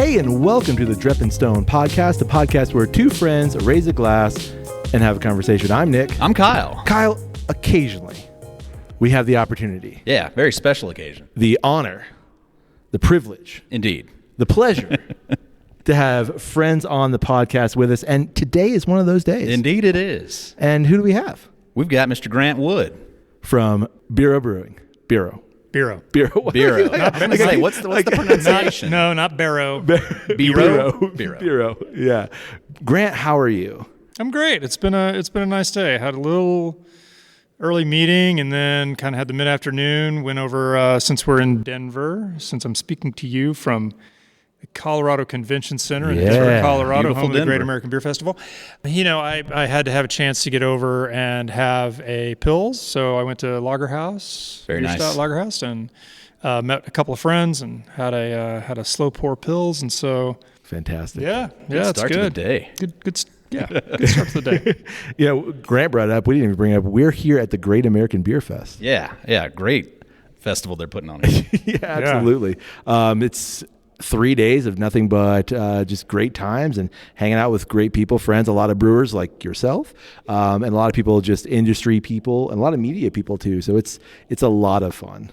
Hey, and welcome to the Drep and Stone podcast, a podcast where two friends raise a glass and have a conversation. I'm Nick. I'm Kyle. Kyle, occasionally we have the opportunity. Yeah, very special occasion. The honor, the privilege. Indeed. The pleasure to have friends on the podcast with us. And today is one of those days. Indeed it is. And who do we have? We've got Mr. Grant Wood. From BERO Brewing. BERO. BERO. What's the pronunciation? Not BERO. BERO. Yeah. Grant, how are you? I'm great. It's been a nice day. I had a little early meeting and then kind of had the mid-afternoon. Went over, since we're in Denver, since I'm speaking to you from the Colorado Convention Center in Denver, Colorado, home of the Great American Beer Festival. You know, I had to have a chance to get over and have a Pils, so I went to Lager House, very nice Lager House, and met a couple of friends and had a slow pour Pils, and so fantastic. Yeah, it's good. To the day. Good start to the day. Yeah, Grant brought it up. We didn't even bring it up. We're here at the Great American Beer Fest. Yeah, great festival they're putting on here. Yeah, absolutely. It's 3 days of nothing but just great times and hanging out with great people, friends, a lot of brewers like yourself, and a lot of people, just industry people, and a lot of media people too. So it's a lot of fun.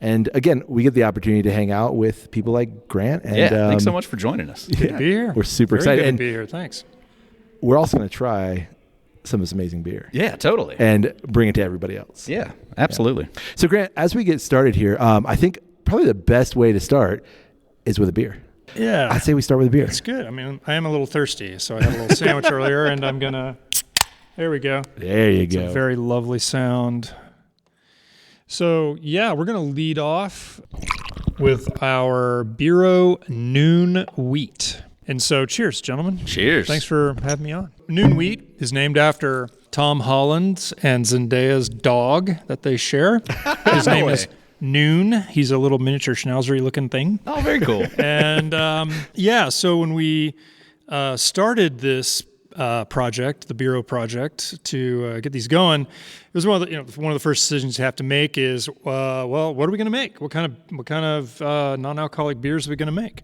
And again, we get the opportunity to hang out with people like Grant. And, thanks so much for joining us. Good to be here. We're super excited. Good to be here. Thanks. We're also going to try some of this amazing beer. Yeah, totally. And bring it to everybody else. Yeah, absolutely. Yeah. So Grant, as we get started here, I think probably the best way to start is with a beer. Yeah. I'd say we start with a beer. It's good. I mean, I am a little thirsty, so I had a little sandwich earlier, and I'm going to... There we go. There you it's go. A very lovely sound. So, yeah, we're going to lead off with our BERO Noon Wheat. And so, cheers, gentlemen. Cheers. Thanks for having me on. Noon Wheat is named after Tom Holland and Zendaya's dog that they share. His name is Noon. He's a little miniature schnauzery looking thing. Oh, very cool. And so when we started this project, the BERO project, to get these going, it was one of the first decisions you have to make is, what are we going to make? What kind of non-alcoholic beers are we going to make?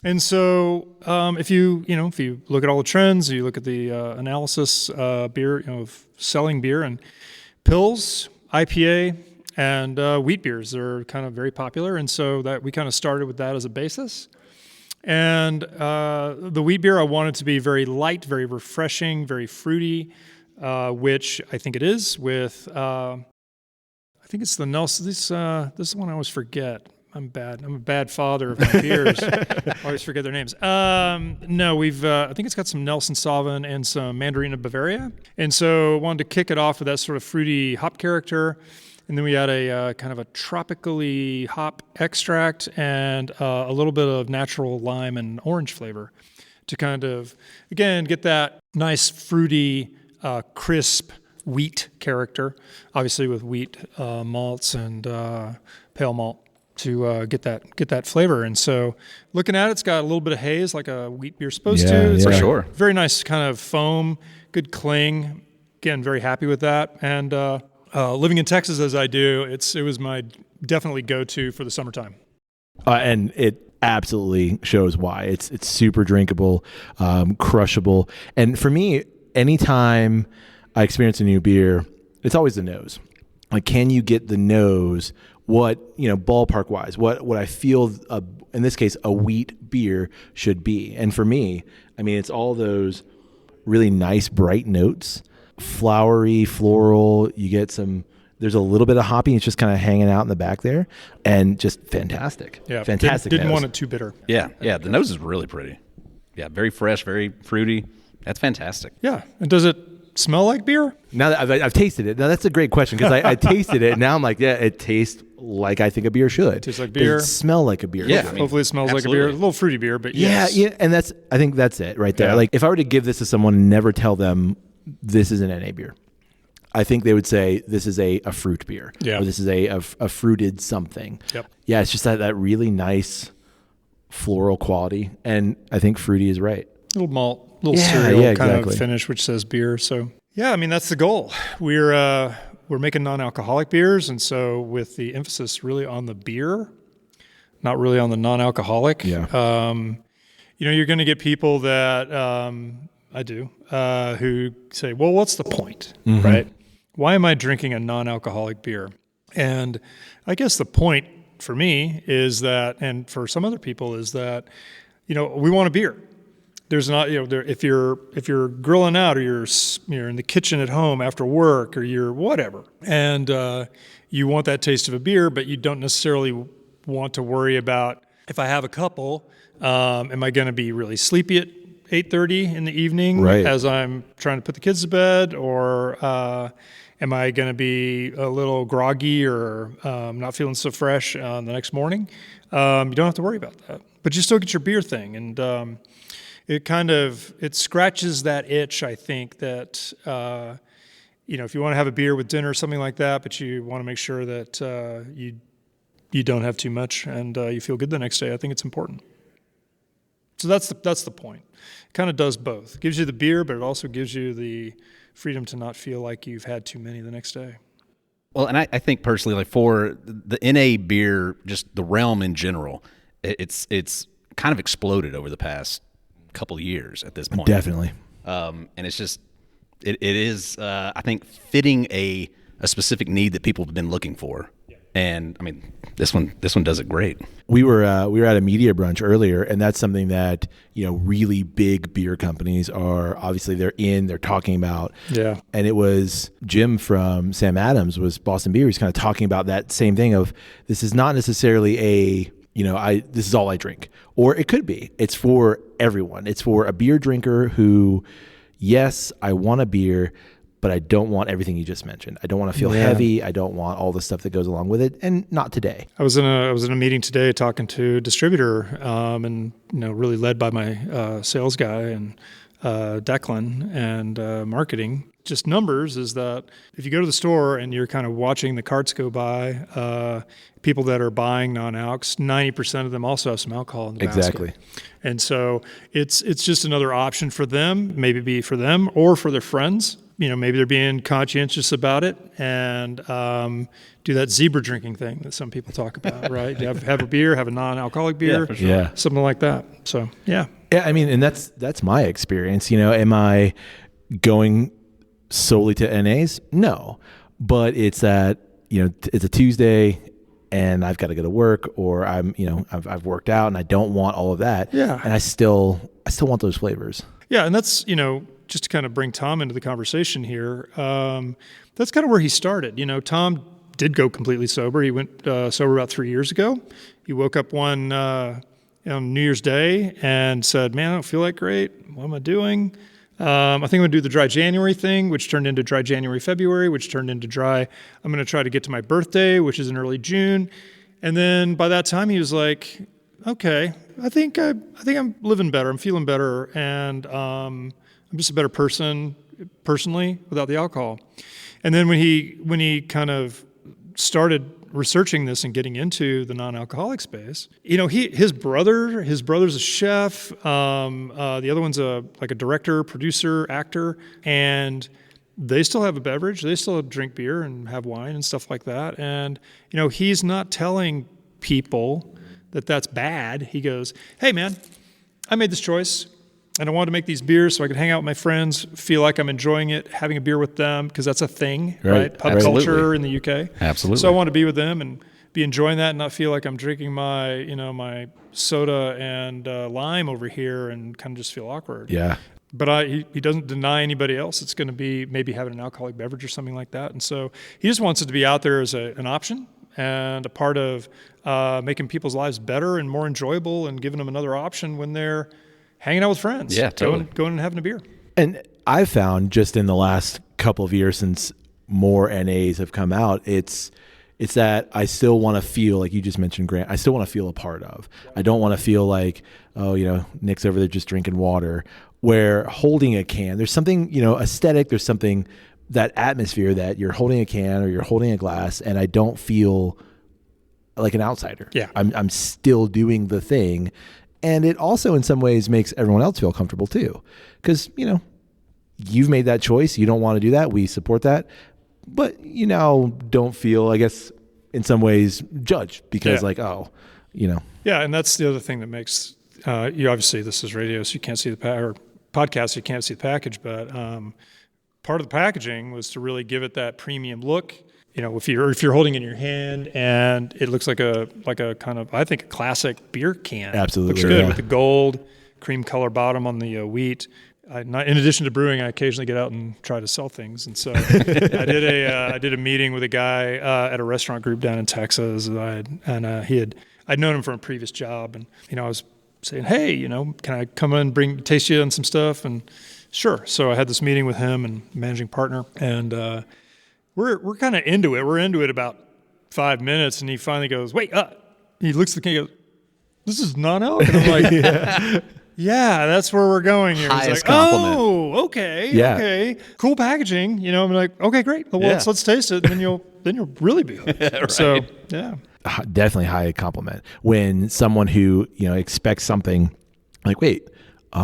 And so if you look at all the trends, you look at the analysis beer, of selling beer, and Pils, IPA, and wheat beers are kind of very popular, and so that we kind of started with that as a basis. And the wheat beer I wanted to be very light, very refreshing, very fruity, which I think it is. With I think it's the Nelson. This is one I always forget. I'm bad. I'm a bad father of my beers. I always forget their names. No, we've. I think it's got some Nelson Sauvin and some Mandarina Bavaria, and so wanted to kick it off with that sort of fruity hop character. And then we had a kind of a tropically hop extract and a little bit of natural lime and orange flavor to kind of, again, get that nice fruity, crisp wheat character, obviously with wheat malts and pale malt to get that flavor. And so looking at it, it's got a little bit of haze like a wheat beer's supposed to. It's for sure. Very nice kind of foam, good cling. Again, very happy with that. And living in Texas as I do, it was my definitely go-to for the summertime. And it absolutely shows why. It's super drinkable, crushable. And for me, anytime I experience a new beer, it's always the nose. Like, can you get the nose, ballpark wise, what I feel, in this case, a wheat beer should be. And for me, I mean, it's all those really nice, bright notes. Flowery, floral, you get there's a little bit of hoppy, it's just kind of hanging out in the back there, and just fantastic. Yeah, fantastic. Didn't want it too bitter. Yeah, the nose is really pretty. Yeah, very fresh, very fruity. That's fantastic. Yeah, and does it smell like beer? Now that I've tasted it, now that's a great question, because I tasted it, and now I'm like, yeah, it tastes like I think a beer should. Tastes like beer. Does it smell like a beer? Yeah, hopefully it smells absolutely. Like a beer. A little fruity beer, but yes. Yeah, and I think that's it right there. Yeah. Like, if I were to give this to someone and never tell them this is an NA beer, I think they would say this is a fruit beer. Yeah. Or this is a fruited something. Yep. Yeah, it's just that really nice floral quality, and I think fruity is right. Little malt, little cereal exactly. kind of finish, which says beer. So yeah, I mean, that's the goal. We're making non-alcoholic beers, and so with the emphasis really on the beer, not really on the non-alcoholic. Yeah. you're going to get people that I do who say, well, what's the point, right? Why am I drinking a non-alcoholic beer? And I guess the point for me is that, and for some other people is that, we want a beer. There's not, if you're grilling out or you're in the kitchen at home after work or you're whatever, and you want that taste of a beer, but you don't necessarily want to worry about, if I have a couple, am I going to be really sleepy at 8:30 in the evening as I'm trying to put the kids to bed, or am I going to be a little groggy or not feeling so fresh the next morning? You don't have to worry about that, but you still get your beer thing, and it scratches that itch. I think that if you want to have a beer with dinner or something like that, but you want to make sure that you don't have too much and you feel good the next day, I think it's important. So that's the point. It kind of does both. It gives you the beer, but it also gives you the freedom to not feel like you've had too many the next day. Well, and I think personally, like for the NA beer, just the realm in general, it's kind of exploded over the past couple of years at this point. Definitely. And it's just it is I think fitting a specific need that people have been looking for. And I mean, this one does it great. We were at a media brunch earlier, and that's something that really big beer companies are obviously they're talking about. Yeah. And it was Jim from Sam Adams was Boston Beer. He's kind of talking about that same thing of, this is not necessarily this is all I drink, or it could be. It's for everyone. It's for a beer drinker who, yes, I want a beer, but I don't want everything you just mentioned. I don't want to feel heavy. I don't want all the stuff that goes along with it, and not today. I was in a meeting today talking to a distributor, and really led by my sales guy and Declan and marketing. Just numbers is that if you go to the store and you're kind of watching the carts go by, people that are buying non-alcs, 90% of them also have some alcohol in the Exactly. basket. And so it's just another option for them, maybe be for them or for their friends. Maybe they're being conscientious about it and do that zebra drinking thing that some people talk about, right? You have a beer, have a non-alcoholic beer, for sure. Yeah. Something like that. So, yeah. Yeah, I mean, and that's my experience. Am I going solely to NAs? No, but it's that it's a Tuesday and I've got to go to work, or I've worked out and I don't want all of that. Yeah, and I still want those flavors. Yeah, and that's just to kind of bring Tom into the conversation here. That's kind of where he started. Tom did go completely sober. He went sober about 3 years ago. He woke up one on New Year's Day and said, "Man, I don't feel like great. What am I doing? I think I'm going to do the dry January thing," which turned into dry January, February, which turned into dry. I'm going to try to get to my birthday, which is in early June. And then by that time, he was like, "Okay, I think I'm living better. I'm feeling better, and I'm just a better person personally without the alcohol." And then when he kind of started researching this and getting into the non-alcoholic space, his brother's a chef. The other one's a director, producer, actor, and they still have a beverage. They still drink beer and have wine and stuff like that. And he's not telling people that that's bad. He goes, "Hey man, I made this choice, and I wanted to make these beers so I could hang out with my friends, feel like I'm enjoying it, having a beer with them," because that's a thing, right? Pub culture in the UK. Absolutely. So I want to be with them and be enjoying that and not feel like I'm drinking my, my soda and lime over here and kind of just feel awkward. Yeah. But he doesn't deny anybody else. It's going to be maybe having an alcoholic beverage or something like that. And so he just wants it to be out there as an option and a part of making people's lives better and more enjoyable and giving them another option when they're hanging out with friends. Yeah, totally. Going and having a beer. And I've found just in the last couple of years since more NAs have come out, it's that I still want to feel, like you just mentioned, Grant, I still want to feel a part of. I don't want to feel like, Nick's over there just drinking water, where holding a can, there's something, aesthetic, there's something, that atmosphere that you're holding a can or you're holding a glass and I don't feel like an outsider. Yeah. I'm still doing the thing. And it also in some ways makes everyone else feel comfortable too. Because, you've made that choice. You don't want to do that. We support that. But don't feel, I guess, in some ways judged because Yeah, and that's the other thing that makes you obviously, this is radio, so you can't see the or podcast, so you can't see the package, but part of the packaging was to really give it that premium look. If you're holding it in your hand and it looks like a kind of, I think, a classic beer can. Absolutely. Looks good with the gold cream color bottom on the wheat. In addition to brewing, I occasionally get out and try to sell things. And so I did a meeting with a guy at a restaurant group down in Texas, I'd known him from a previous job, and I was saying, hey, can I come in taste you on some stuff? And sure. So I had this meeting with him and managing partner, and we're kind of into it. We're into it about 5 minutes, and he finally goes, wait, he looks at the can and goes, this is non-alc? And I'm like, yeah, that's where we're going here. He's Highest like, compliment. oh, okay, Yeah. okay. Cool packaging. I'm like, okay, great. Well, let's taste it, and then you'll really be hooked. Right. So, yeah. Definitely high compliment when someone who expects something like, wait, and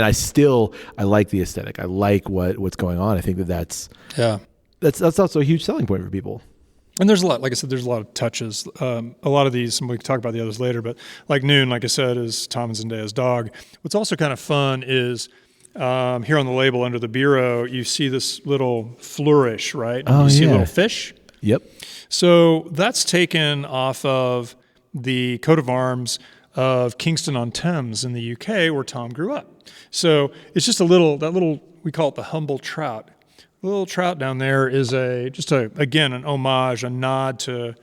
I like the aesthetic. I like what's going on. I think that's also a huge selling point for people. And there's a lot, like I said, there's a lot of touches. A lot of these, and we can talk about the others later, but like Noon, like I said, is Tom and Zendaya's dog. What's also kind of fun is here on the label under the BERO, you see this little flourish, right? Oh, you see yeah. a little fish. Yep. So that's taken off of the coat of arms of Kingston-on-Thames in the UK, where Tom grew up. So it's just we call it the humble trout. The little trout down there is again, an homage, a nod to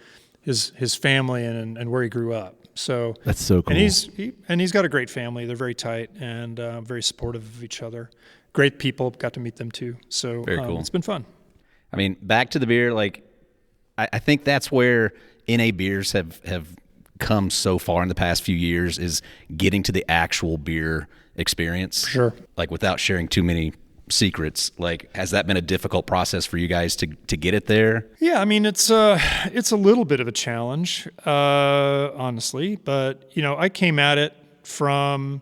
his family and where he grew up. So that's so cool. And he's got a great family. They're very tight and very supportive of each other. Great people. Got to meet them too. So very cool. It's been fun. I mean, back to the beer, I think that's where NA beers have come so far in the past few years, is getting to the actual beer experience. Sure. Without sharing too many secrets, has that been a difficult process for you guys to get it there? Yeah, I mean, it's a little bit of a challenge, honestly, but I came at it from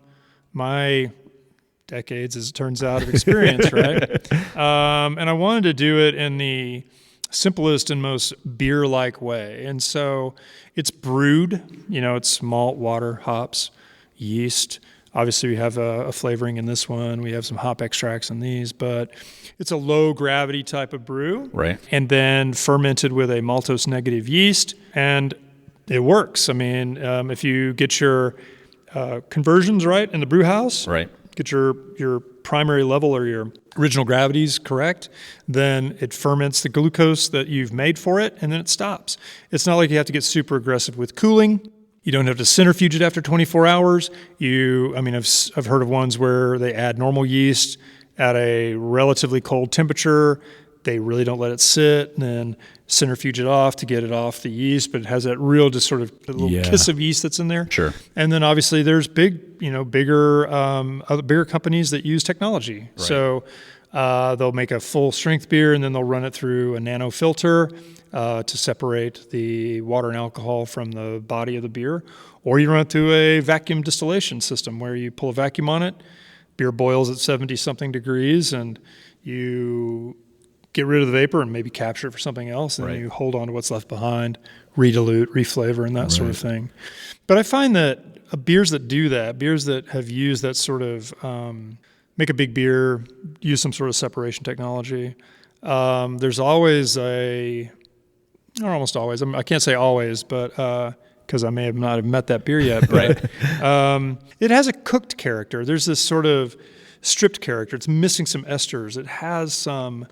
my decades, as it turns out, of experience, right? And I wanted to do it in the simplest and most beer-like way. And so it's brewed, it's malt, water, hops, yeast. Obviously, we have a flavoring in this one. We have some hop extracts in these, but it's a low-gravity type of brew. Right. And then fermented with a maltose-negative yeast, and it works. I mean, if you get your conversions right in the brew house, right, get your primary level or your original gravities correct, then it ferments the glucose that you've made for it, and then it stops. It's not like you have to get super aggressive with cooling. You don't have to centrifuge it after 24 hours. I've heard of ones where they add normal yeast at a relatively cold temperature. They really don't let it sit, and then centrifuge it off to get it off the yeast, but it has that real just sort of little kiss of yeast that's in there. Sure. And then obviously there's bigger companies that use technology. Right. So they'll make a full strength beer, and then they'll run it through a nano filter to separate the water and alcohol from the body of the beer. Or you run it through a vacuum distillation system where you pull a vacuum on it, beer boils at 70-something degrees, and you get rid of the vapor and maybe capture it for something else, and then you hold on to what's left behind, redilute, reflavor, and that sort of thing. But I find that beers that do that, beers that have used that sort of make a big beer, use some sort of separation technology, there's always or almost always, I can't say always, but because I may not have met that beer yet, but it has a cooked character. There's this sort of stripped character. It's missing some esters. It has some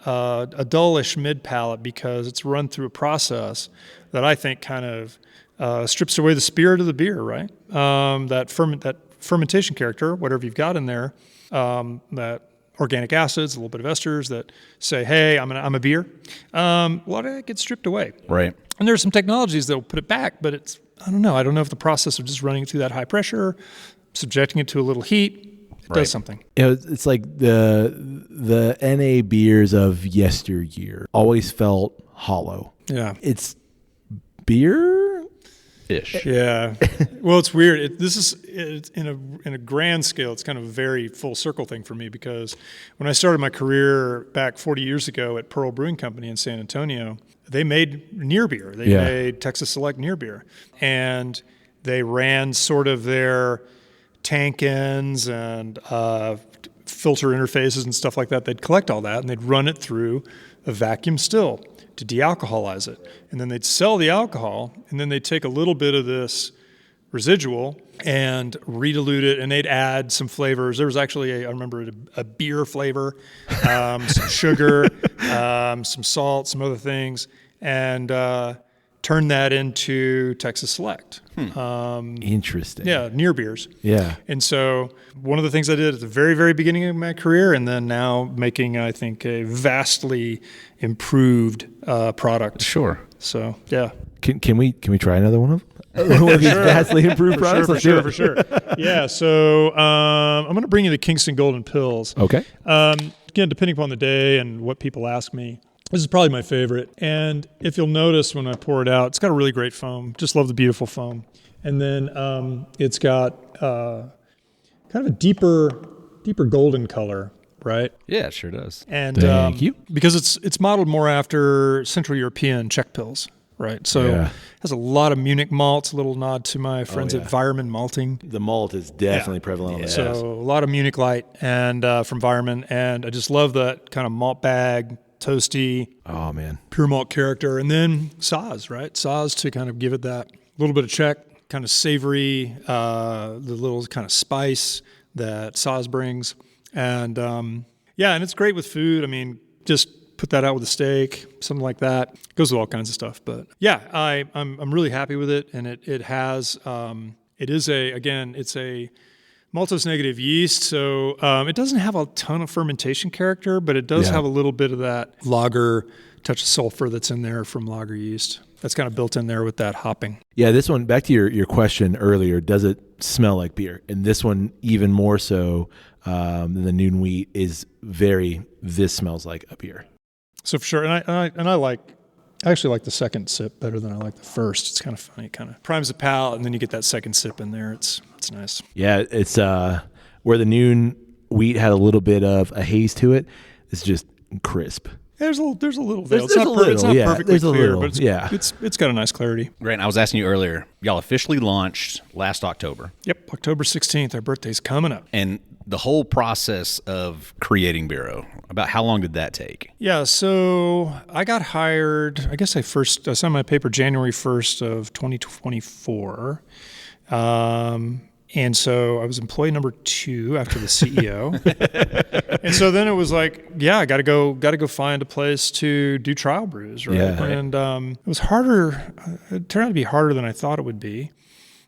a dullish mid-palate because it's run through a process that I think kind of strips away the spirit of the beer, right? That fermentation character, whatever you've got in there, that organic acids, a little bit of esters that say, hey, I'm a beer. A lot of that gets stripped away. Right. And there's some technologies that will put it back, but I don't know. I don't know if the process of just running it through that high pressure, subjecting it to a little heat, does something. It's like the NA beers of yesteryear always felt hollow. Yeah. It's beer-ish. Yeah. Well, it's weird. It's in a grand scale, it's kind of a very full circle thing for me, because when I started my career back 40 years ago at Pearl Brewing Company in San Antonio, they made near beer. They made Texas Select near beer. And they ran sort of their tank ends and filter interfaces and stuff like that. They'd collect all that and they'd run it through a vacuum still to dealcoholize it. And then they'd sell the alcohol, and then they'd take a little bit of this residual and redilute it, and they'd add some flavors. There was actually, I remember, a beer flavor, some sugar, some salt, some other things, and turn that into Texas Select. Interesting. Yeah, near beers. Yeah. And so one of the things I did at the very, very beginning of my career, and then now making, I think, a vastly improved product. Sure. So, yeah. Can we try another one of them? One of these vastly improved products? For sure. Yeah, so I'm going to bring you the Kingston Golden Pills. Okay. Again, depending upon the day and what people ask me, this is probably my favorite. And if you'll notice when I pour it out, it's got a really great foam. Just love the beautiful foam. And then it's got kind of a deeper golden color, right? Yeah, it sure does. And Thank you. Because it's modeled more after Central European Czech pills, right? So it has a lot of Munich malts, a little nod to my friends at Weirmann Malting. The malt is definitely prevalent on that. So a lot of Munich Light and from Weirmann. And I just love that kind of malt bag, toasty, Oh, man. pure malt character. And then Saaz, right? Saaz to kind of give it that little bit of Czech, kind of savory, the little kind of spice that Saaz brings. And and it's great with food. I mean, just put that out with a steak, something like that. Goes with all kinds of stuff. But yeah, I'm really happy with it. And it has, it's a maltose negative yeast. So it doesn't have a ton of fermentation character, but it does have a little bit of that lager touch of sulfur that's in there from lager yeast. That's kind of built in there with that hopping. Yeah, this one, back to your question earlier, does it smell like beer? And this one, even more so than the Noon Wheat, is this smells like a beer. So for sure, and I actually like the second sip better than I like the first. It's kind of funny, it kind of primes the palate, and then you get that second sip in there. It's nice. Yeah, it's where the Noon Wheat had a little bit of a haze to it. It's just crisp. There's a little veil. It's not perfectly there's clear, but it's got a nice clarity. Grant, I was asking you earlier, y'all officially launched last October. Yep, October 16th. Our birthday's coming up. And the whole process of creating BERO, about how long did that take? Yeah, so I got hired, I guess I signed my paper January 1st of 2024. And so I was employee number 2 after the CEO. And so then it was like, I got to go find a place to do trial brews, right? Yeah. And it was harder. It turned out to be harder than I thought it would be.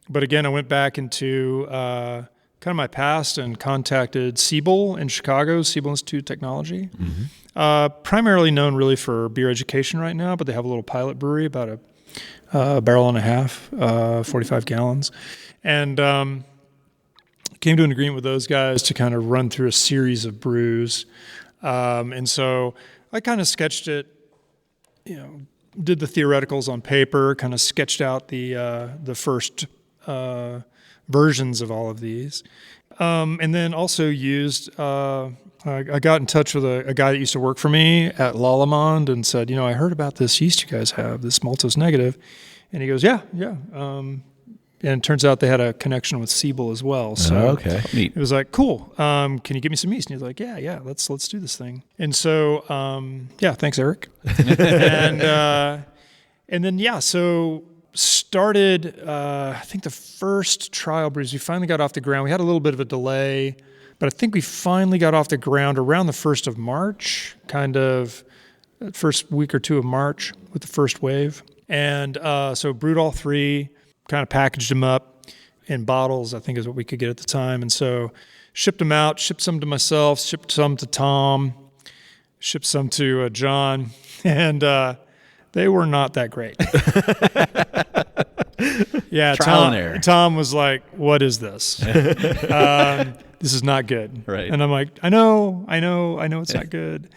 But again, I went back into kind of my past and contacted Siebel in Chicago, Siebel Institute of Technology. Mm-hmm. Primarily known really for beer education right now, but they have a little pilot brewery, about a barrel and a half, 45 gallons. And came to an agreement with those guys to kind of run through a series of brews. And so I kind of sketched it, did the theoreticals on paper, kind of sketched out the first versions of all of these. And then also used, I got in touch with a guy that used to work for me at Lallemand and said, I heard about this yeast you guys have, this maltose negative. And he goes, yeah. And it turns out they had a connection with Siebel as well. So okay. Neat. It was like, cool. Can you give me some yeast? And he's like, yeah. Let's do this thing. And so, thanks, Eric. And then so started. I think the first trial brews we finally got off the ground. We had a little bit of a delay, but I think we finally got off the ground around the 1st of March, kind of first week or 2 of March with the first wave. And so brewed all 3. Kind of packaged them up in bottles, I think is what we could get at the time. And so shipped them out, shipped some to myself, shipped some to Tom, shipped some to John, and they were not that great. Yeah, Trial and error. Tom was like, what is this? This is not good. Right. And I'm like, I know it's not good.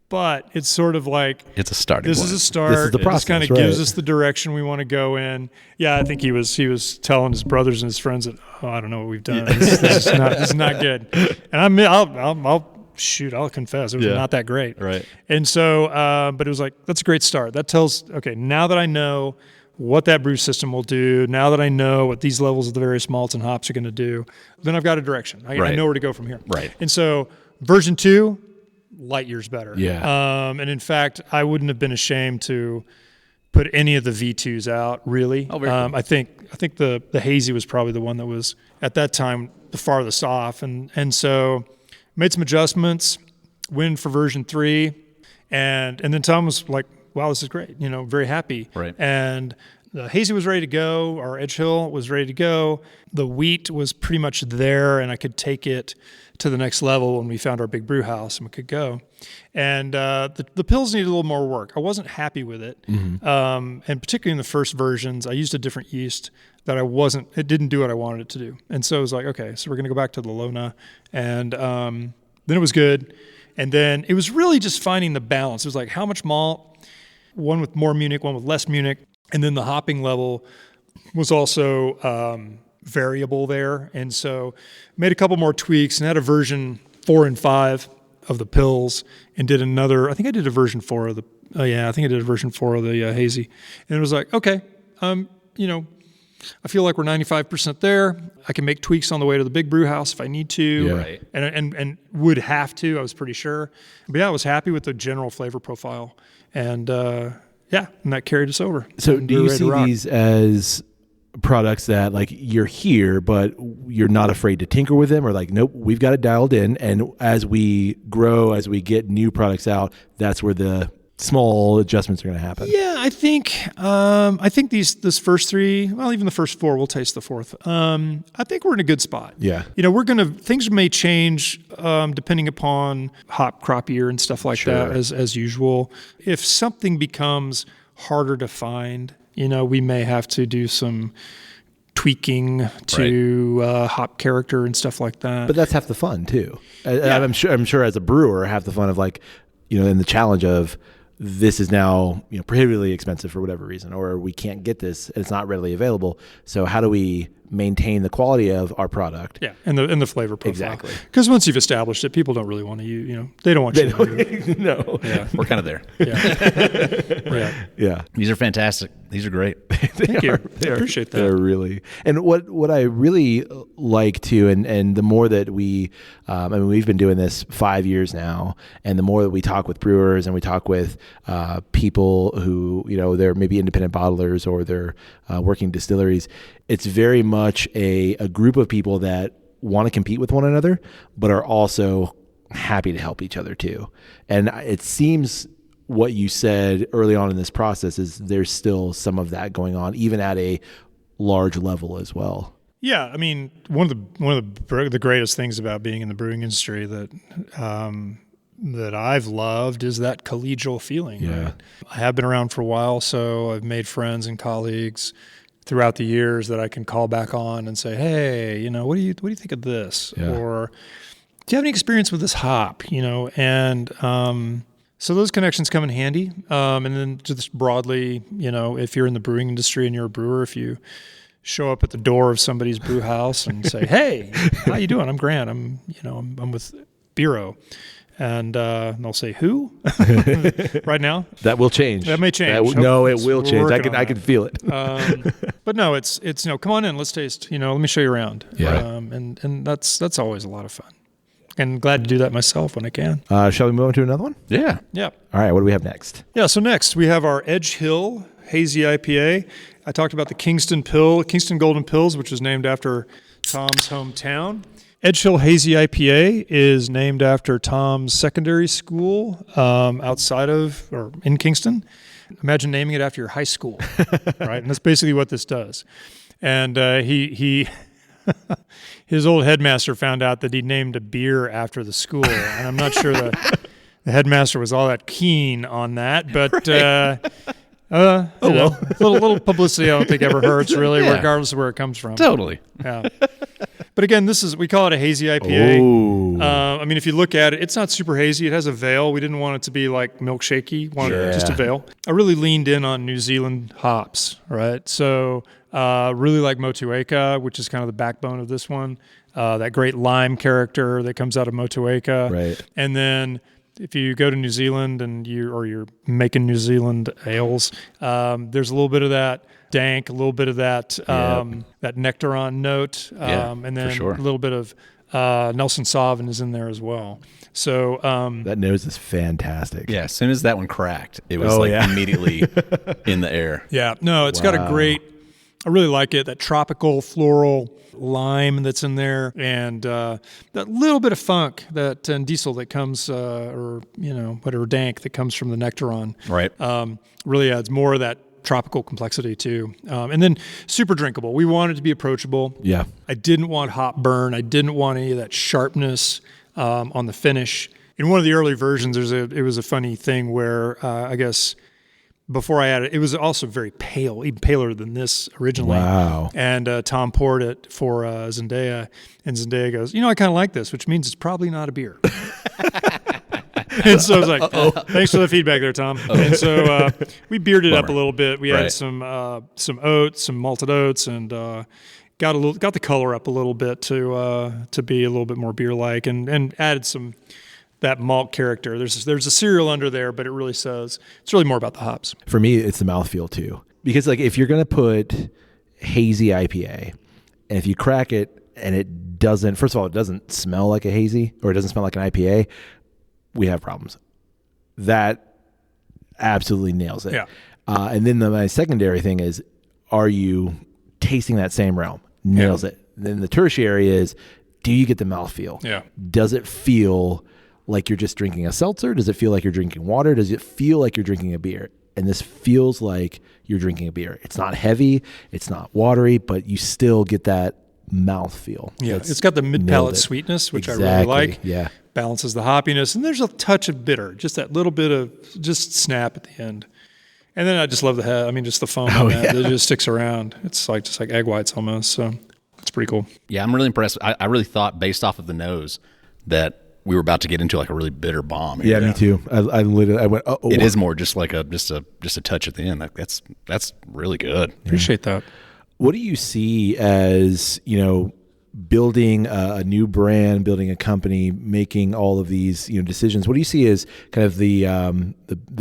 But it's sort of like it's a start. This is a start. This is the process, This kind of right. gives us the direction we want to go in. Yeah, I think he was telling his brothers and his friends that I don't know what we've done. This is not good. And I'll confess it was not that great. Right. And so, but it was like that's a great start. That tells now that I know what that brew system will do, now that I know what these levels of the various malts and hops are going to do, then I've got a direction. I know where to go from here. Right. And so version 2, light years better. Yeah. And in fact, I wouldn't have been ashamed to put any of the V2s out, really. Oh, very cool. I think the hazy was probably the one that was, at that time, the farthest off. And so made some adjustments, went for version 3, and then Tom was like, wow, this is great, very happy. Right. And the hazy was ready to go. Our Edge Hill was ready to go. The wheat was pretty much there, and I could take it to the next level when we found our big brew house and we could go. And the pills needed a little more work. I wasn't happy with it. Mm-hmm. And particularly in the first versions, I used a different yeast that it didn't do what I wanted it to do. And so I was like, okay, so we're going to go back to the Lona. And then it was good. And then it was really just finding the balance. It was like how much malt, one with more Munich, one with less Munich. And then the hopping level was also variable there. And so made a couple more tweaks and had a version 4 and 5 of the pills and did another, I think I did a version 4 of the, hazy. And it was like, okay, I feel like we're 95% there. I can make tweaks on the way to the big brew house if I need to. Yeah. Right. And would have to, I was pretty sure. But yeah, I was happy with the general flavor profile. And and that carried us over. So And do we were you ready to see rock. these as products that like you're here, but you're not afraid to tinker with them, or like, nope, we've got it dialed in. And as we grow, as we get new products out, that's where the small adjustments are going to happen. Yeah, I think this first 3, well, even the first 4, we'll taste the 4th. I think we're in a good spot. Yeah. Things may change depending upon hop crop year and stuff like Sure. that as usual. If something becomes harder to find, we may have to do some tweaking to hop character and stuff like that. But that's half the fun too. I'm sure as a brewer, half the fun of like, in the challenge of this is now prohibitively expensive for whatever reason, or we can't get this, it's not readily available. So how do we maintain the quality of our product? Yeah, and the flavor profile. Exactly. Because once you've established it, people don't really want to use, they don't want you to use it. No. Yeah. We're kind of there. Yeah. Yeah. These are fantastic. These are great. Thank you. I appreciate that. They're really, and what I really like too, and the more that we've been doing this 5 years now, and the more that we talk with brewers and we talk with people who, they're maybe independent bottlers or they're working distilleries, it's very much a group of people that want to compete with one another, but are also happy to help each other too. And it seems what you said early on in this process is there's still some of that going on, even at a large level as well. Yeah, I mean, one of the greatest things about being in the brewing industry that I've loved is that collegial feeling. Yeah. Right? I have been around for a while, so I've made friends and colleagues throughout the years that I can call back on and say, hey, what do you think of this? Yeah. Or do you have any experience with this hop? So those connections come in handy. And then just broadly, if you're in the brewing industry and you're a brewer, if you show up at the door of somebody's brew house and say, hey, how you doing? I'm Grant. I'm with BERO. And they'll say, who? Right now? That will change. That may change. No, it will change. Working on I can feel it. But no, it's come on in, let's taste. Let me show you around. Yeah. And that's always a lot of fun. And glad to do that myself when I can. Shall we move on to another one? Yeah. Yeah. All right. What do we have next? Yeah. So next we have our Edge Hill Hazy IPA. I talked about the Kingston Golden Pills, which was named after Tom's hometown. Edge Hill Hazy IPA is named after Tom's secondary school outside of or in Kingston. Imagine naming it after your high school, right? And that's basically what this does. And he his old headmaster found out that he named a beer after the school, and I'm not sure the headmaster was all that keen on that. But little publicity I don't think ever hurts, really, regardless of where it comes from. Totally. Yeah. But again, we call it a hazy IPA. Oh. If you look at it, it's not super hazy. It has a veil. We didn't want it to be like milkshakey. Wanted just a veil. I really leaned in on New Zealand hops, right? So really like Motueka, which is kind of the backbone of this one. That great lime character that comes out of Motueka. Right. And then if you go to New Zealand and you're making New Zealand ales, there's a little bit of that dank, a little bit of that that nectaron note, and then sure. a little bit of Nelson Sauvin is in there as well. So that nose is fantastic. Yeah, as soon as that one cracked, it was immediately in the air. Yeah, no, it's got a great. I really like it. That tropical floral lime that's in there, and that little bit of funk and diesel that comes, or whatever dank that comes from the nectaron. Right. Really adds more of that tropical complexity too. And then super drinkable. We wanted to be approachable. Yeah. I didn't want hop burn. I didn't want any of that sharpness on the finish. In one of the early versions, it was a funny thing where I guess before I added it was also very pale, even paler than this originally. Wow. And Tom poured it for Zendaya, and Zendaya goes, I kind of like this, which means it's probably not a beer. And so I was like, thanks for the feedback there, Tom. And so we beered it up a little bit. We added some oats, some malted oats, and got the color up a little bit to be a little bit more beer-like, and added some that malt character. There's a cereal under there, but it really says it's really more about the hops. For me, it's the mouthfeel too, because like if you're gonna put hazy IPA, and if you crack it and it doesn't, first of all, it doesn't smell like a hazy, or it doesn't smell like an IPA, we have problems. That absolutely nails it. Yeah. And then my secondary thing is, are you tasting that same realm? Nails it. Then the tertiary is, do you get the mouthfeel? Yeah. Does it feel like you're just drinking a seltzer? Does it feel like you're drinking water? Does it feel like you're drinking a beer? And this feels like you're drinking a beer. It's not heavy, it's not watery, but you still get that mouthfeel. Yeah, it's got the mid-palate sweetness, which I really like. Yeah. Balances the hoppiness, and there's a touch of bitter, just that little bit of just snap at the end. And then I just love the head. I mean, just the foam on that. It just sticks around. It's like just like egg whites almost. So it's pretty cool. Yeah, I'm really impressed. I really thought, based off of the nose, that we were about to get into like a really bitter bomb. Yeah, me too. I literally went, oh. It is more just like a touch at the end. Like that's really good. Appreciate that. What do you see as, building a new brand, building a company, making all of these decisions? What do you see as kind of the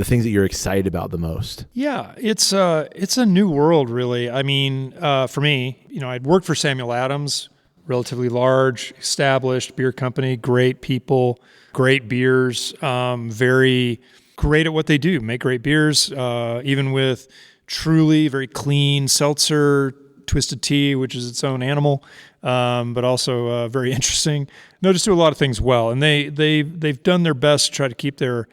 things that you're excited about the most? Yeah, it's a new world, really. I mean, for me, I'd worked for Samuel Adams, relatively large, established beer company, great people, great beers, very great at what they do, make great beers, even with truly very clean seltzer, Twisted Tea, which is its own animal, but also very interesting. No, just do a lot of things well, and they've done their best to try to keep their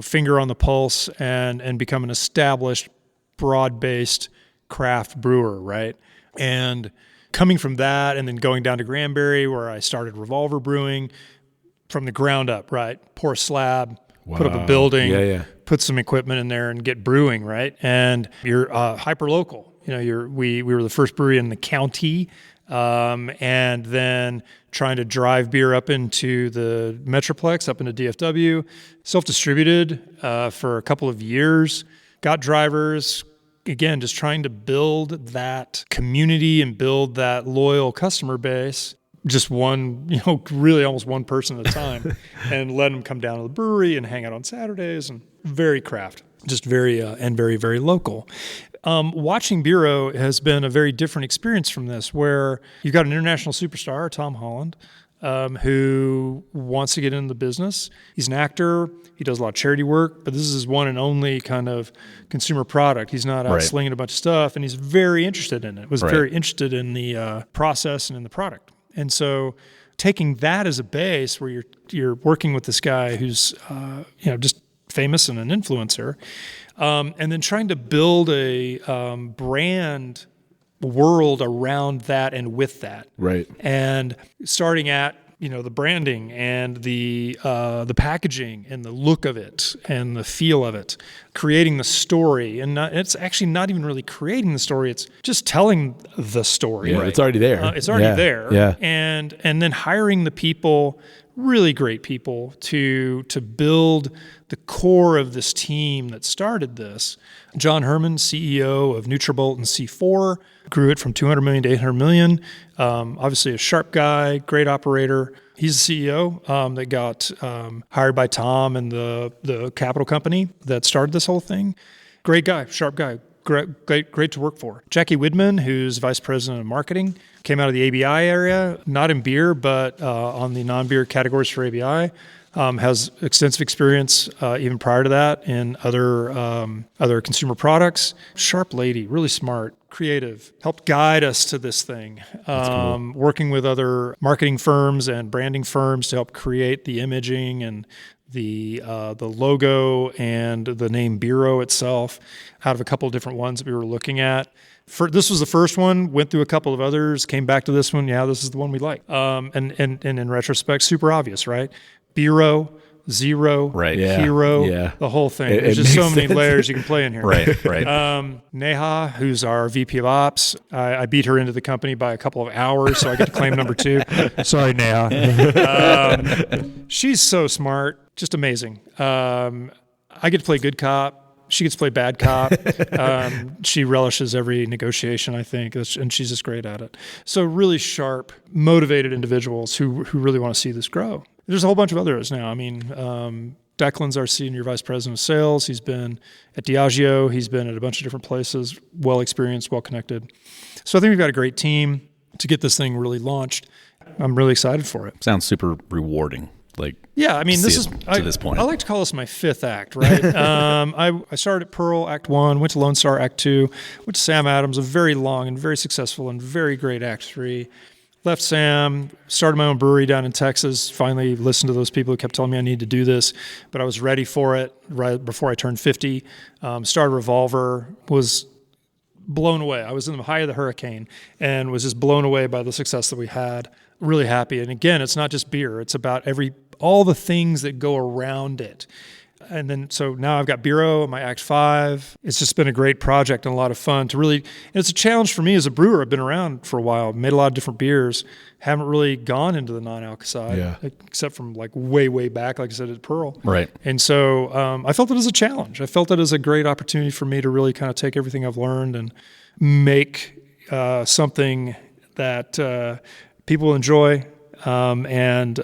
finger on the pulse and become an established, broad-based craft brewer, right? And coming from that, and then going down to Granbury, where I started Revolver Brewing from the ground up, right? Pour a slab, put up a building, put some equipment in there, and get brewing, right? And you're hyper local. We were the first brewery in the county, and then trying to drive beer up into the Metroplex, up into DFW, self-distributed for a couple of years, got drivers, again, just trying to build that community and build that loyal customer base, just one, really almost one person at a time, and let them come down to the brewery and hang out on Saturdays, and very craft, just very, and very, very local. Watching BERO has been a very different experience from this, where you've got an international superstar, Tom Holland, who wants to get into the business. He's an actor. He does a lot of charity work, but this is his one and only kind of consumer product. He's not out slinging a bunch of stuff, and he's very interested in it. Was very interested in the process and in the product. And so taking that as a base, where you're working with this guy who's just famous and an influencer, and then trying to build a brand world around that and with that. Right. And starting at the branding and the packaging and the look of it and the feel of it, creating the story, and it's actually not even really creating the story; it's just telling the story. Yeah, it's already there. It's already there. Yeah. And then hiring the people, really great people, to build the core of this team that started this. John Herman, CEO of Nutrabolt and C4, grew it from 200 million to 800 million. Obviously a sharp guy, great operator, He's the CEO that got hired by Tom and the capital company that started this whole thing. Great guy, sharp guy, great to work for. Jackie Widman, who's vice president of marketing, came out of the ABI area, not in beer, but on the non-beer categories for ABI. Has extensive experience even prior to that in other consumer products. Sharp lady, really smart, creative, helped guide us to this thing. Cool. Working with other marketing firms and branding firms to help create the imaging and the logo and the name BERO itself out of a couple of different ones that we were looking at. This was the first one, went through a couple of others, came back to this one. Yeah, this is the one we like. And in retrospect, super obvious, right? BERO, Zero, right. Hero, the whole thing. There's just so many layers you can play in here. Right. Neha, who's our VP of Ops, I beat her into the company by a couple of hours, so I get to claim number 2. Sorry, Neha. She's so smart, just amazing. I get to play good cop. She gets to play bad cop. She relishes every negotiation, I think, and she's just great at it. So really sharp, motivated individuals who really want to see this grow. There's a whole bunch of others now. I mean, Declan's our senior vice president of sales. He's been at Diageo. He's been at a bunch of different places, well experienced, well connected. So I think we've got a great team to get this thing really launched. I'm really excited for it. Sounds super rewarding. Yeah, I mean, this is to this point. I like to call this my 5th act, right? I started at Pearl, Act 1, went to Lone Star, Act 2, went to Sam Adams, a very long and very successful and very great Act 3. Left Sam, started my own brewery down in Texas, finally listened to those people who kept telling me I need to do this, but I was ready for it right before I turned 50. Started Revolver, was blown away. I was in the height of the hurricane and was just blown away by the success that we had. Really happy. And again, it's not just beer. It's about all the things that go around it. And then, so now I've got BERO, my Act 5. It's just been a great project and a lot of fun to really, and it's a challenge for me as a brewer. I've been around for a while, made a lot of different beers, haven't really gone into the non-alc side, except from way back, like I said, at Pearl. Right. And so I felt it as a challenge. I felt it as a great opportunity for me to really kind of take everything I've learned and make something that people enjoy and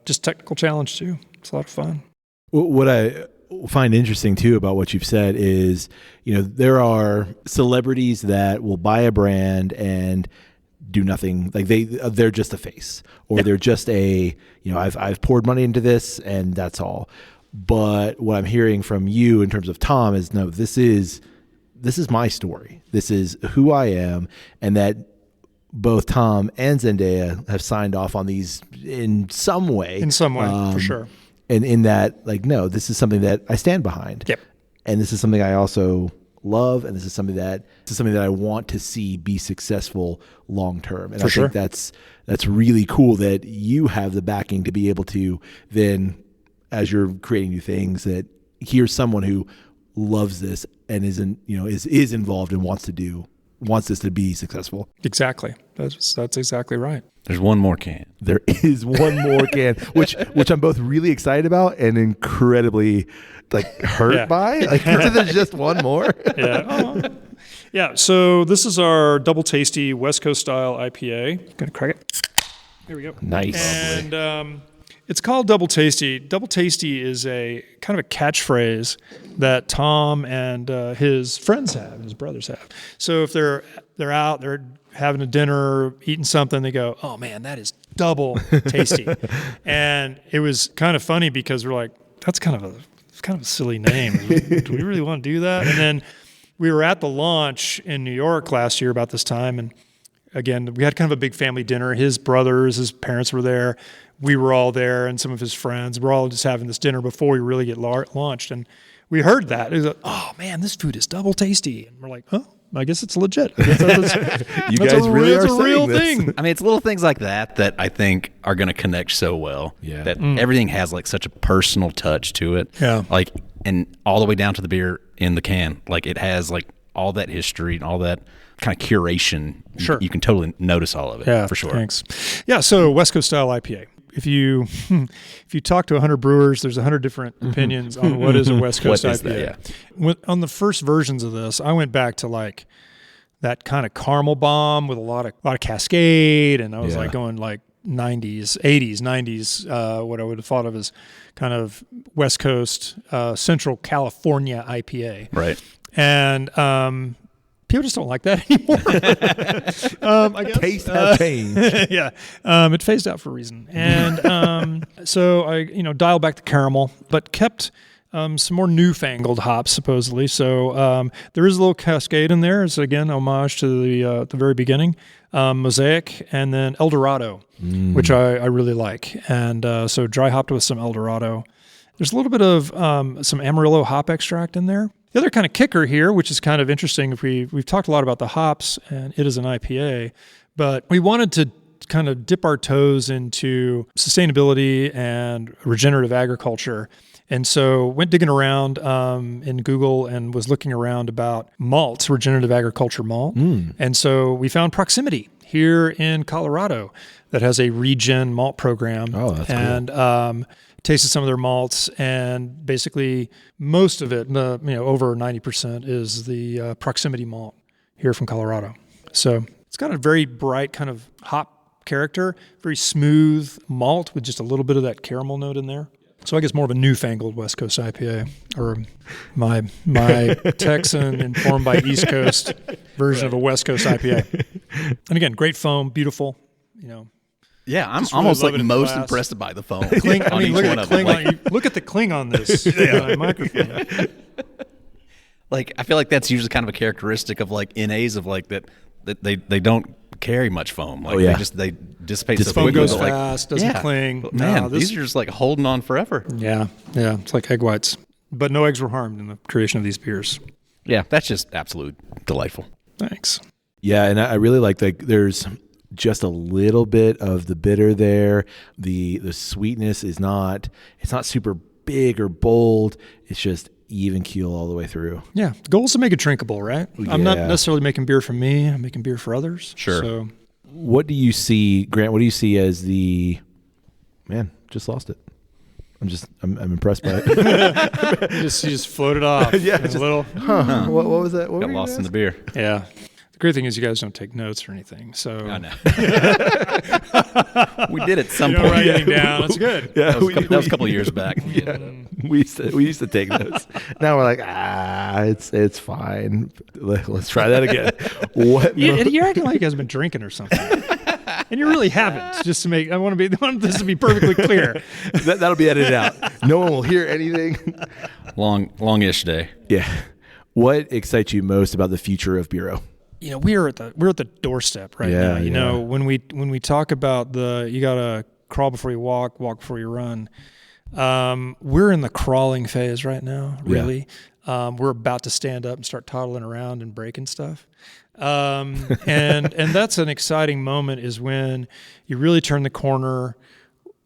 just technical challenge too. It's a lot of fun. What I find interesting too about what you've said is, there are celebrities that will buy a brand and do nothing. Like they're just a face, or they're just I've poured money into this and that's all. But what I'm hearing from you in terms of Tom is, no, this is my story. This is who I am, and that both Tom and Zendaya have signed off on these in some way. For sure. And in that, no, this is something that I stand behind. Yep. And this is something I also love, and this is something that I want to see be successful long term. And I think that's really cool that you have the backing to be able to then, as you're creating new things, that here's someone who loves this and is involved and wants this to be successful. Exactly. That's exactly right. There's one more can. There is one more can, which I'm both really excited about and incredibly hurt by. There's just one more. Yeah. So this is our double tasty West Coast style IPA. Gonna crack it. Here we go. Nice. And it's called Double Tasty. Double Tasty is a kind of a catchphrase that Tom and his friends have, his brothers have. So if they're out, they're having a dinner, eating something, they go, "Oh man, that is double tasty." And it was kind of funny because we're like, that's kind of a silly name. Do we really want to do that? And then we were at the launch in New York last year about this time, and again, we had kind of a big family dinner. His brothers, his parents were there. We were all there, and some of his friends. We're all just having this dinner before we really get launched. And we heard that. It was like, "Oh, man, this food is double tasty." And we're like, "Huh? I guess it's legit. I guess you guys really are a real saying thing." I mean, it's little things like that I think are going to connect so well. Yeah. That everything has such a personal touch to it. Yeah. And all the way down to the beer in the can. It has all that history and all that kind of curation. Sure. You can totally notice all of it. Yeah, for sure. Thanks. Yeah, so West Coast style IPA. If you talk to 100 brewers, there's 100 different opinions on what is a West Coast IPA. That, yeah. On the first versions of this, I went back to that kind of caramel bomb with a lot of Cascade, and I was going 90s, 80s, 90s, what I would have thought of as kind of West Coast, Central California IPA. Right. And people just don't like that anymore. I guess. Taste has changed. Yeah. It phased out for a reason. And so I, dialed back the caramel, but kept some more newfangled hops, supposedly. So there is a little Cascade in there. It's, again, homage to the very beginning. Mosaic, and then El Dorado, which I really like. And so dry hopped with some El Dorado. There's a little bit of some Amarillo hop extract in there. The other kind of kicker here, which is kind of interesting, if we've talked a lot about the hops, and it is an IPA, but we wanted to kind of dip our toes into sustainability and regenerative agriculture. And so went digging around in Google and was looking around about malts, regenerative agriculture malt. And so we found Proximity here in Colorado that has a regen malt program. Oh, that's cool. Tasted some of their malts, and basically most of it, over 90% is the Proximity malt here from Colorado. So it's got a very bright kind of hop character, very smooth malt with just a little bit of that caramel note in there. So I guess more of a newfangled West Coast IPA, or my Texan informed by East Coast version of a West Coast IPA. And again, great foam, beautiful. Yeah, I'm really almost love like it in the most glass. impressed by the foam. Cling, I on mean, each look one at of the them. cling. Look at the cling on this microphone. Like, I feel like that's usually kind of a characteristic of like NAs of like that they don't carry much foam. Like they dissipate so Foam quickly. goes but, like, fast, doesn't cling. But man, No, these are just like holding on forever. Yeah, it's like egg whites, but no eggs were harmed in the creation of these beers. Yeah, that's just absolute delightful. Thanks. Yeah, and I really like that. There's just a little bit of the bitter there. The sweetness is not super big or bold. It's just even keel all the way through. Yeah, the goal is to make it drinkable, right? Yeah. I'm not necessarily making beer for me. I'm making beer for others. Sure. So, What do you see, Grant? What do you see as the man? Just lost it. I'm impressed by it. you just floated off. Yeah, a little. What was that? What Got were you lost in asking? the beer. Yeah. The great thing is you guys don't take notes or anything. So I know. We did at some you don't point. write anything down. That's good. Yeah, That was a couple of years back. Yeah, we used to take notes. Now we're like, it's fine. Let's try that again. What? You're acting like you guys have been drinking or something. And you really haven't. Just to make, I want this to be perfectly clear. That'll be edited out. No one will hear anything. Longish day. Yeah. What excites you most about the future of BERO? We're at the doorstep right now. You know, when we talk about you gotta crawl before you walk before you run. We're in the crawling phase right now. Really, we're about to stand up and start toddling around and breaking stuff. And that's an exciting moment, is when you really turn the corner,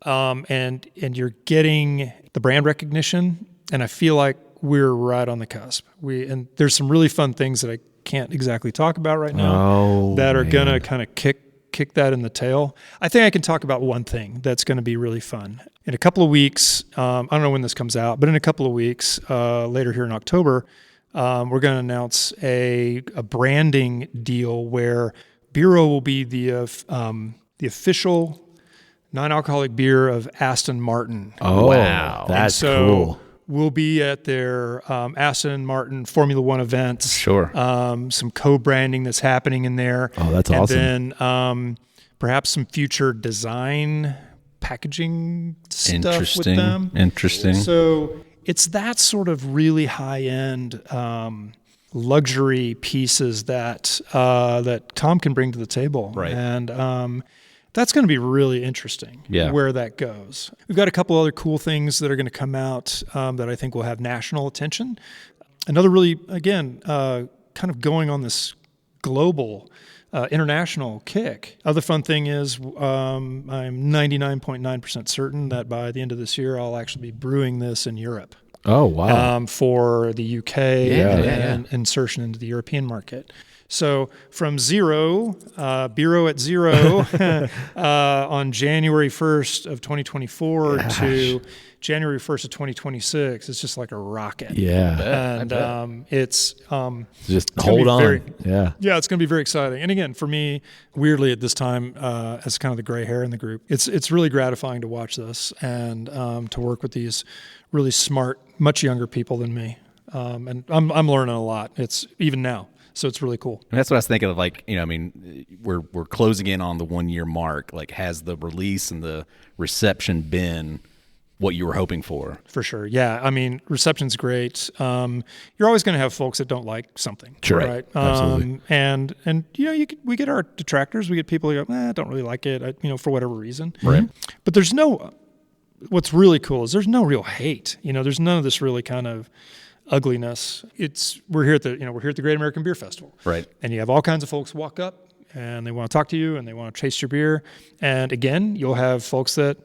and you're getting the brand recognition. And I feel like we're right on the cusp. And there's some really fun things that I can't exactly talk about right now that are going to kind of kick that in the tail. I think I can talk about one thing that's going to be really fun. In a couple of weeks, I don't know when this comes out, but in a couple of weeks, later here in October, we're going to announce a branding deal where BERO will be the official non-alcoholic beer of Aston Martin. Oh, wow. That's so cool. We'll be at their Aston Martin Formula One events. Sure. Some co-branding that's happening in there. Oh, that's awesome. And then perhaps some future design packaging stuff with them. Interesting. So it's that sort of really high-end luxury pieces that Tom can bring to the table. Right. And that's going to be really interesting where that goes. We've got a couple other cool things that are going to come out that I think will have national attention. Another really, again, kind of going on this global, international kick. Other fun thing is I'm 99.9% certain that by the end of this year, I'll actually be brewing this in Europe. Oh, wow. For the UK and insertion into the European market. So from zero, BERO at zero on January 1st of 2024 to January 1st of 2026, it's just like a rocket. Yeah. And it's Just it's gonna hold be on. very- Yeah. Yeah, it's going to be very exciting. And again, for me, weirdly at this time, as kind of the gray hair in the group, it's really gratifying to watch this and to work with these really smart, much younger people than me. And I'm learning a lot. It's even now. So it's really cool. And that's what I was thinking of, like, I mean, we're closing in on the 1 year mark. Like, has the release and the reception been what you were hoping for? For sure. Yeah. I mean, reception's great. You're always going to have folks that don't like something. Sure. Right. Absolutely. And we get our detractors. We get people who go, I don't really like it, for whatever reason. Right. But what's really cool is there's no real hate. There's none of this really kind of ugliness. We're here at the Great American Beer Festival. Right. And you have all kinds of folks walk up and they want to talk to you and they want to taste your beer. And again, you'll have folks that,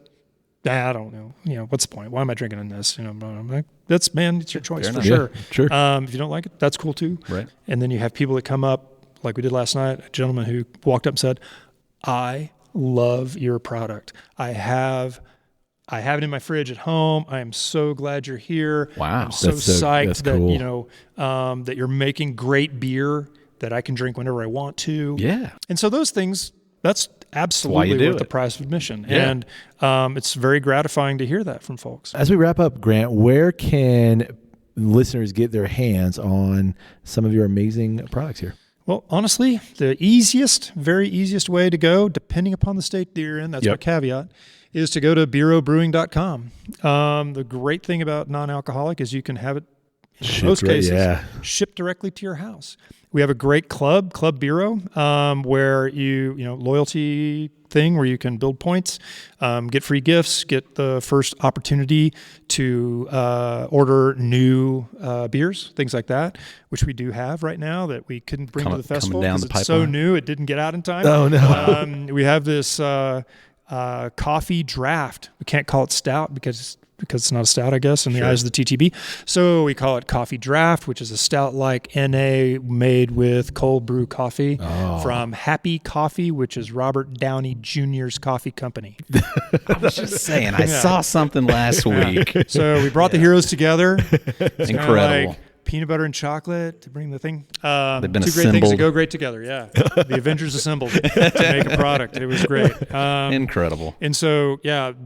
I don't know, what's the point? Why am I drinking in this? I'm like, it's your choice for sure. Yeah, sure. If you don't like it, that's cool too. Right. And then you have people that come up, like we did last night, a gentleman who walked up and said, I love your product. I have it in my fridge at home. I am so glad you're here. Wow. I'm so psyched that, cool. that you're making great beer that I can drink whenever I want to. Yeah. And so those things, that's absolutely worth the price of admission. Yeah. And it's very gratifying to hear that from folks. As we wrap up, Grant, where can listeners get their hands on some of your amazing products here? Well, honestly, the very easiest way to go, depending upon the state that you're in, that's my caveat, is to go to BERObrewing.com. The great thing about non-alcoholic is you can have it, in most cases, shipped directly to your house. We have a great club, Club BERO, where loyalty thing where you can build points, get free gifts, get the first opportunity to order new beers, things like that, which we do have right now that we couldn't bring to the festival because it's so new it didn't get out in time. Oh no! We have this coffee draft. We can't call it stout because it's not a stout, I guess, in the eyes of the TTB. So we call it coffee draft, which is a stout like NA made with cold brew coffee from Happy Coffee, which is Robert Downey Jr.'s coffee company. I was just saying, I saw something last week. So we brought the heroes together. It's incredible. like peanut butter and chocolate to bring the thing. They've been two great things that go great together. Yeah. The Avengers assembled to make a product. It was great. Incredible. And so,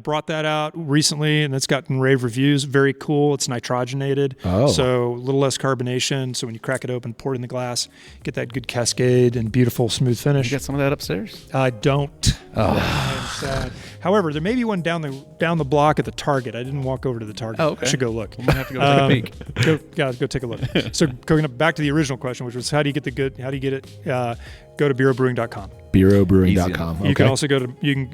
brought that out recently and it's gotten rave reviews. Very cool. It's nitrogenated. So a little less carbonation. So when you crack it open, pour it in the glass, get that good cascade and beautiful smooth finish. You got some of that upstairs? I don't. I'm sad. However, there may be one down the block at the Target. I didn't walk over to the Target. Oh, okay. I should go look. We might have to go take a peek. Go take a look. So going back to the original question, which was how do you get it? Go to BERObrewing.com. BERObrewing.com. You can also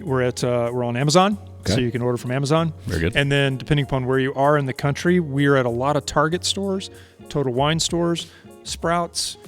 we're on Amazon. Okay. So you can order from Amazon. Very good. And then depending upon where you are in the country, we are at a lot of Target stores, Total Wine stores, Sprouts.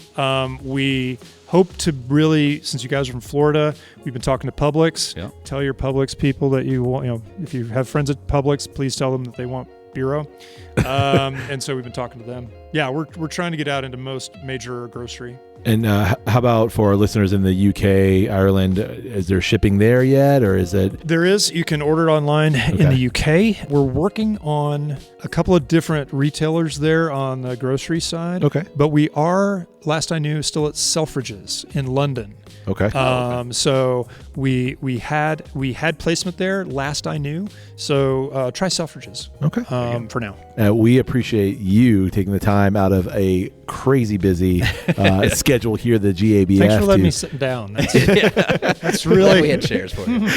We hope to really, since you guys are from Florida, we've been talking to Publix. Yeah. Tell your Publix people that you want, if you have friends at Publix, please tell them that they want BERO. And so we've been talking to them. Yeah, we're trying to get out into most major grocery. And how about for our listeners in the UK, Ireland? Is there shipping there yet, or is it? There is. You can order it online in the UK. We're working on a couple of different retailers there on the grocery side. Okay. But we are, last I knew, still at Selfridges in London. Okay. So we had placement there last I knew. So try Selfridges. Okay. For now. We appreciate you taking the time out of a crazy busy schedule here at the GABF. Thanks for letting me sit down. That's really. We had chairs for you.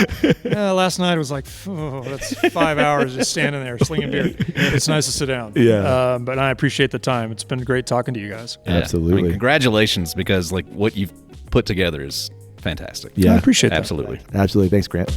Last night it was like, that's 5 hours just standing there slinging beer. It's nice to sit down. Yeah. But I appreciate the time. It's been great talking to you guys. Yeah. Absolutely. I mean, congratulations, because what you've put together is fantastic. Yeah. I appreciate that. Absolutely. Absolutely. Thanks, Grant.